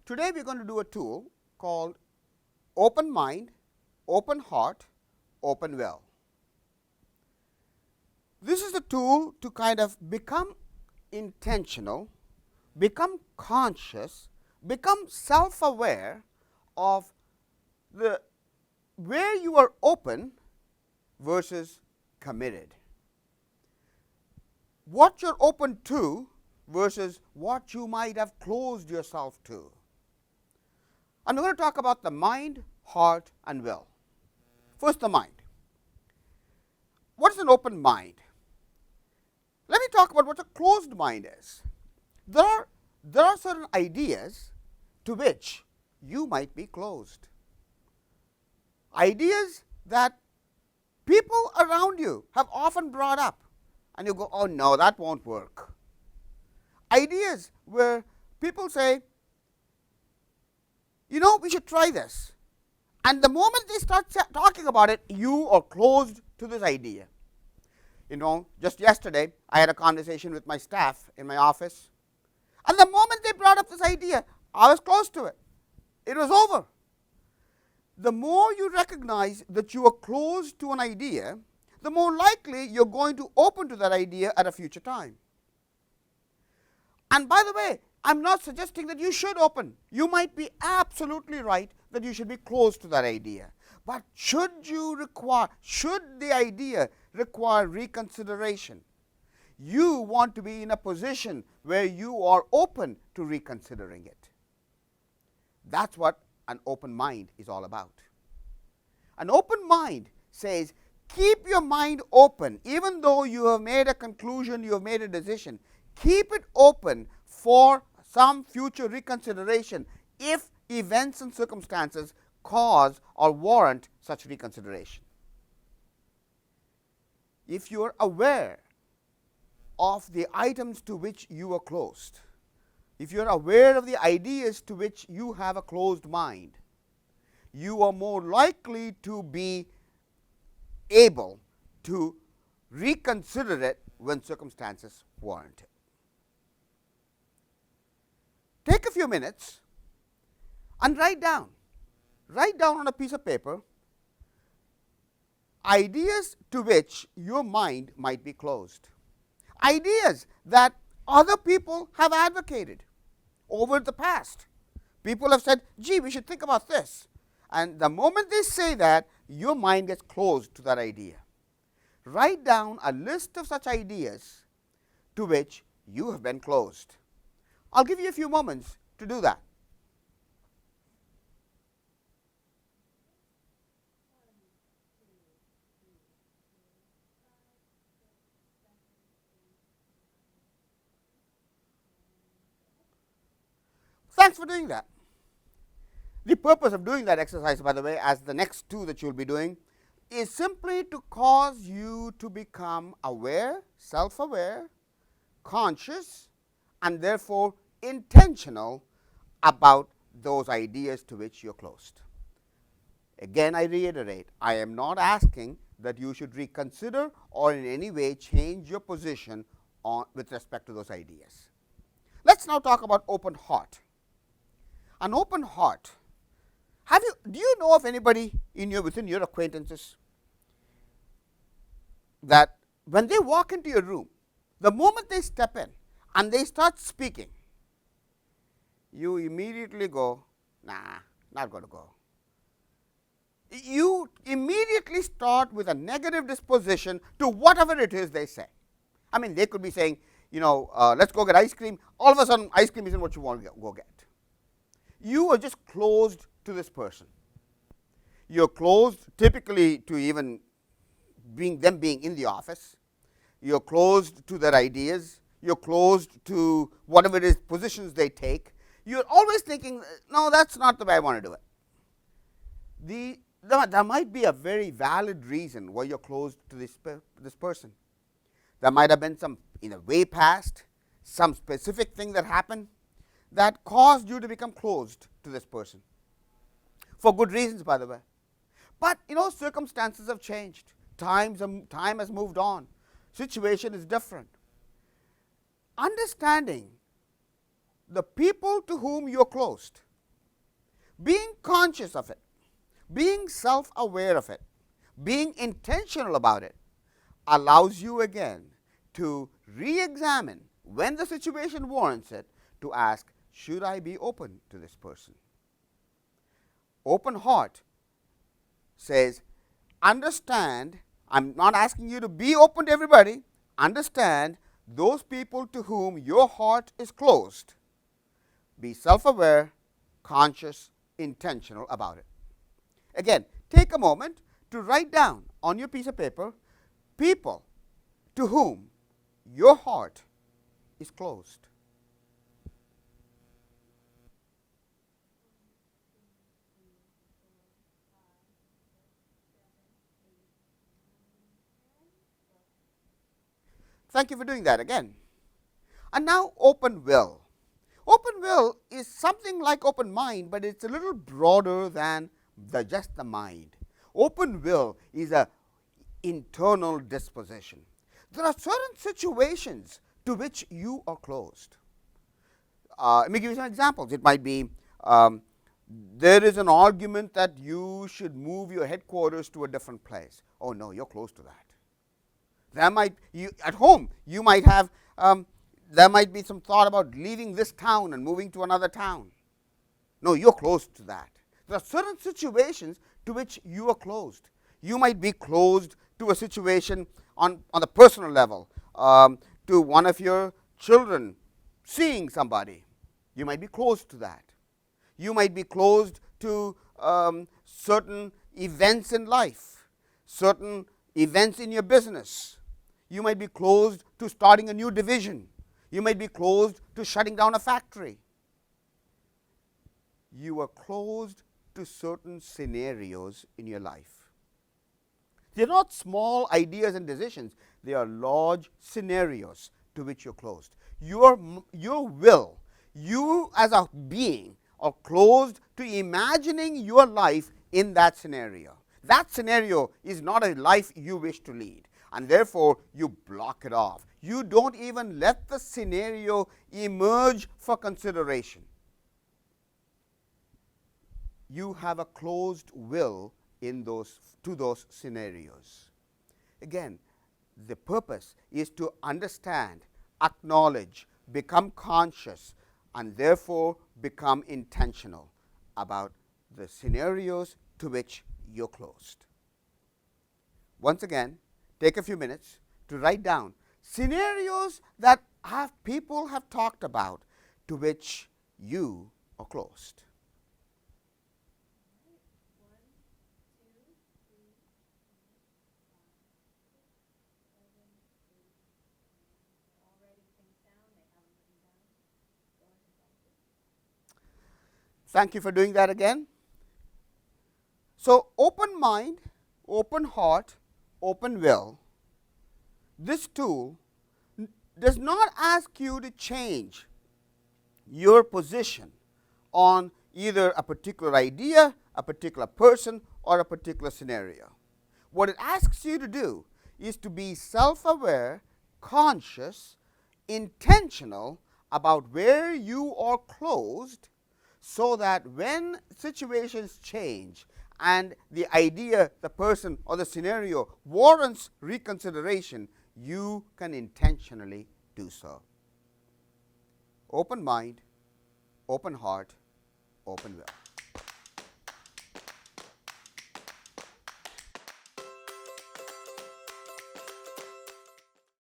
Today we are going to do a tool called open mind, open heart, open will. This is the tool to kind of become intentional, become conscious, become self-aware of the where you are open versus committed, what you're open to versus what you might have closed yourself to. And we're going to talk about the mind, heart, and will. First, the mind. What is an open mind? Let me talk about what a closed mind is. There are certain ideas to which you might be closed. Ideas that people around you have often brought up, and you go, oh no, that won't work. Ideas where people say, you know, we should try this. And the moment they start talking about it, you are closed to this idea. You know, just yesterday, I had a conversation with my staff in my office. And the moment they brought up this idea, I was close to it. It was over. The more you recognize that you are closed to an idea, the more likely you're going to open to that idea at a future time. And by the way, I'm not suggesting that you should open. You might be absolutely right that you should be close to that idea. But should the idea require reconsideration? You want to be in a position where you are open to reconsidering it. That's what an open mind is all about. An open mind says, keep your mind open. Even though you have made a conclusion, you have made a decision, keep it open for some future reconsideration if events and circumstances cause or warrant such reconsideration. If you are aware of the items to which you are closed, if you are aware of the ideas to which you have a closed mind, you are more likely to be able to reconsider it when circumstances warrant it. Take a few minutes and write down on a piece of paper ideas to which your mind might be closed. Ideas that other people have advocated over the past. People have said, gee, we should think about this. And the moment they say that, your mind gets closed to that idea. Write down a list of such ideas to which you have been closed. I'll give you a few moments to do that. Thanks for doing that. The purpose of doing that exercise, by the way, as the next two that you will be doing, is simply to cause you to become aware, self-aware, conscious, and therefore intentional about those ideas to which you are closed. Again, I reiterate, I am not asking that you should reconsider or in any way change your position with respect to those ideas. Let's now talk about open heart. An open heart. Do you know of anybody within your acquaintances that when they walk into your room, the moment they step in and they start speaking, you immediately go, nah, not going to go. You immediately start with a negative disposition to whatever it is they say. I mean, they could be saying, let's go get ice cream. All of a sudden, ice cream isn't what you want to go get. You are just closed to this person. You're closed typically to even them being in the office. You're closed to their ideas. You're closed to whatever it is positions they take. You're always thinking, no, that's not the way I want to do it. There might be a very valid reason why you're closed to this person. There might have been some, in the way past, some specific thing that happened that caused you to become closed to this person. For good reasons, by the way. But, circumstances have changed. Time has moved on. Situation is different. Understanding the people to whom you're closed, Being conscious of it, being self-aware of it, being intentional about it allows you again to re-examine when the situation warrants it, to ask, should I be open to this person? Open heart says, understand, I'm not asking you to be open to everybody, understand those people to whom your heart is closed. Be self-aware, conscious, intentional about it. Again, take a moment to write down on your piece of paper people to whom your heart is closed. Thank you for doing that again. And now open will. Open will is something like open mind, but it's a little broader than just the mind. Open will is an internal disposition. There are certain situations to which you are closed. Let me give you some examples. It might be there is an argument that you should move your headquarters to a different place. Oh no, you're close to that. There might, at home, you might have, there might be some thought about leaving this town and moving to another town. No, you're close to that. There are certain situations to which you are closed. You might be closed to a situation on the personal level, to one of your children seeing somebody. You might be closed to that. You might be closed to certain events in life, certain events in your business. You might be closed to starting a new division. You might be closed to shutting down a factory. You are closed to certain scenarios in your life. They're not small ideas and decisions. They are large scenarios to which you're closed. Your will, you as a being, are closed to imagining your life in that scenario. That scenario is not a life you wish to lead, and therefore you block it off. You don't even let the scenario emerge for consideration. You have a closed will in to those scenarios. Again, the purpose is to understand, acknowledge, become conscious, and therefore become intentional about the scenarios to which you're closed. Once again, take a few minutes to write down scenarios that people have talked about to which you are closed. Thank you for doing that again. So, open mind, open heart, open will. This tool does not ask you to change your position on either a particular idea, a particular person, or a particular scenario. What it asks you to do is to be self-aware, conscious, intentional about where you are closed, so that when situations change and the idea, the person, or the scenario warrants reconsideration, you can intentionally do so. Open mind, open heart, open will.